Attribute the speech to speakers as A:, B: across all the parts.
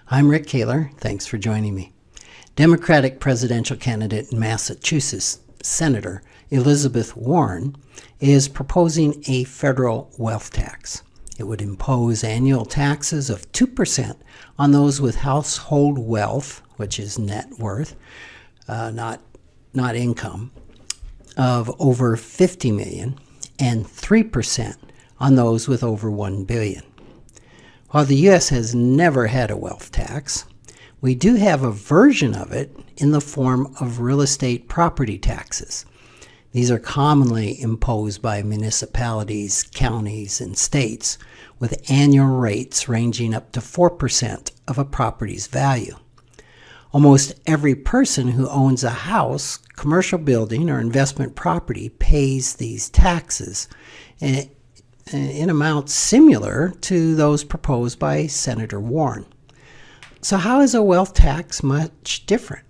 A: I'm Rick Kaler. Thanks for joining me. Democratic presidential candidate and Massachusetts Senator Elizabeth Warren is proposing a federal wealth tax. It would impose annual taxes of 2% on those with household wealth, which is net worth, not income, of over $50 million, and 3% on those with over $1 billion. While the U.S. has never had a wealth tax, we do have a version of it in the form of real estate property taxes. These are commonly imposed by municipalities, counties, and states, with annual rates ranging up to 4% of a property's value. Almost every person who owns a house, commercial building, or investment property pays these taxes in amounts similar to those proposed by Senator Warren. So how is a wealth tax much different?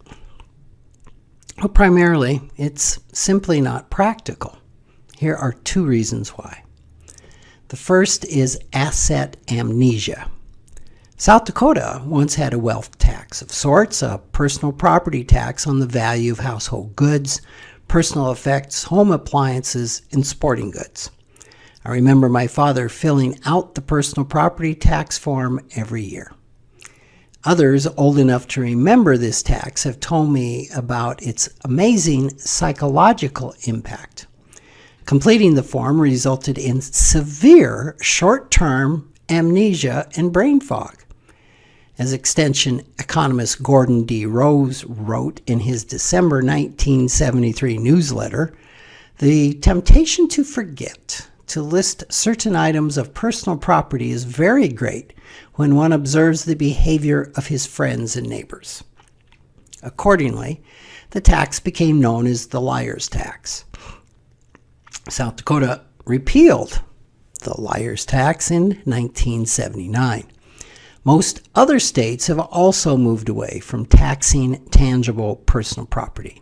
A: Well, primarily, it's simply not practical. Here are two reasons why. The first is asset amnesia. South Dakota once had a wealth tax of sorts, a personal property tax on the value of household goods, personal effects, home appliances, and sporting goods. I remember my father filling out the personal property tax form every year. Others old enough to remember this tax have told me about its amazing psychological impact. Completing the form resulted in severe short-term amnesia and brain fog. As Extension economist Gordon D. Rose wrote in his December 1973 newsletter, the temptation to forget to list certain items of personal property is very great when one observes the behavior of his friends and neighbors. Accordingly, the tax became known as the liar's tax. South Dakota repealed the liar's tax in 1979. Most other states have also moved away from taxing tangible personal property.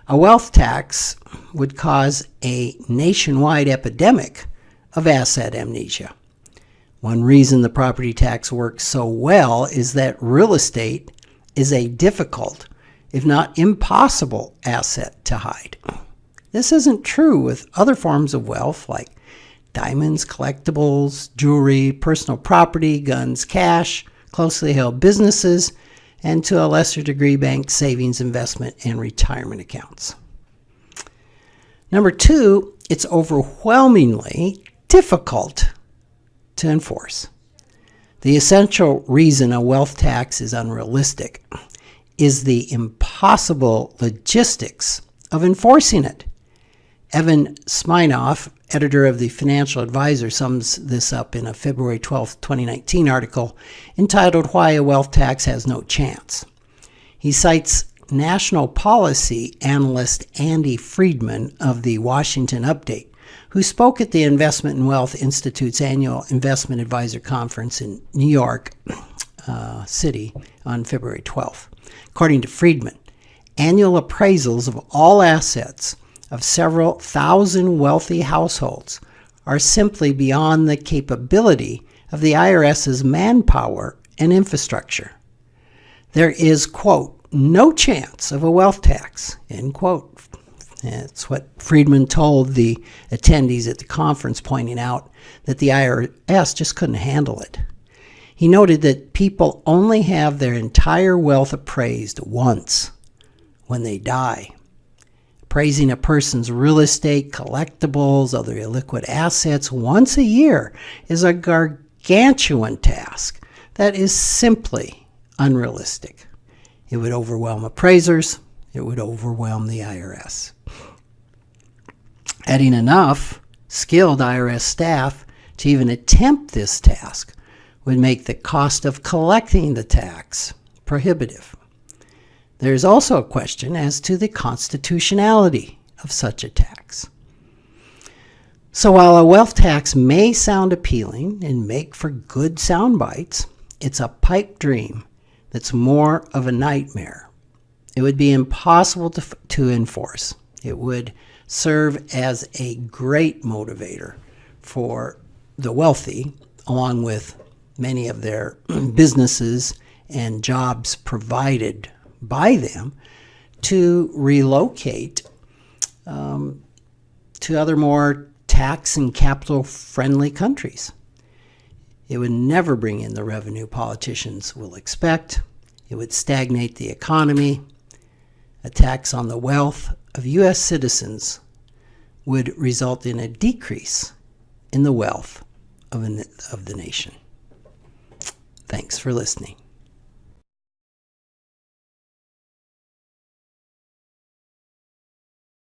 A: A wealth tax would cause a nationwide epidemic of asset amnesia. One reason the property tax works so well is that real estate is a difficult, if not impossible, asset to hide. This isn't true with other forms of wealth like diamonds, collectibles, jewelry, personal property, guns, cash, closely held businesses, and to a lesser degree, bank savings, investment, and retirement accounts. Number two, it's overwhelmingly difficult to enforce. The essential reason a wealth tax is unrealistic is the impossible logistics of enforcing it. Evan Smirnoff, editor of the Financial Advisor, sums this up in a February 12, 2019 article entitled Why a Wealth Tax Has No Chance. He cites national policy analyst Andy Friedman of the Washington Update, who spoke at the Investment and Wealth Institute's annual Investment Advisor Conference in New York City on February 12th. According to Friedman, annual appraisals of all assets of several thousand wealthy households are simply beyond the capability of the IRS's manpower and infrastructure. There is, quote, no chance of a wealth tax, end quote. That's what Friedman told the attendees at the conference, pointing out that the IRS just couldn't handle it. He noted that people only have their entire wealth appraised once, when they die. Appraising a person's real estate, collectibles, other illiquid assets once a year is a gargantuan task that is simply unrealistic. It would overwhelm appraisers. It would overwhelm the IRS. Adding enough skilled IRS staff to even attempt this task would make the cost of collecting the tax prohibitive. There is also a question as to the constitutionality of such a tax. So while a wealth tax may sound appealing and make for good sound bites, it's a pipe dream that's more of a nightmare. It would be impossible to enforce. It would serve as a great motivator for the wealthy, along with many of their businesses and jobs provided by them to relocate to other more tax and capital friendly countries. It would never bring in the revenue politicians will expect. It would stagnate the economy. A tax on the wealth of U.S. citizens would result in a decrease in the wealth of the nation. Thanks for listening.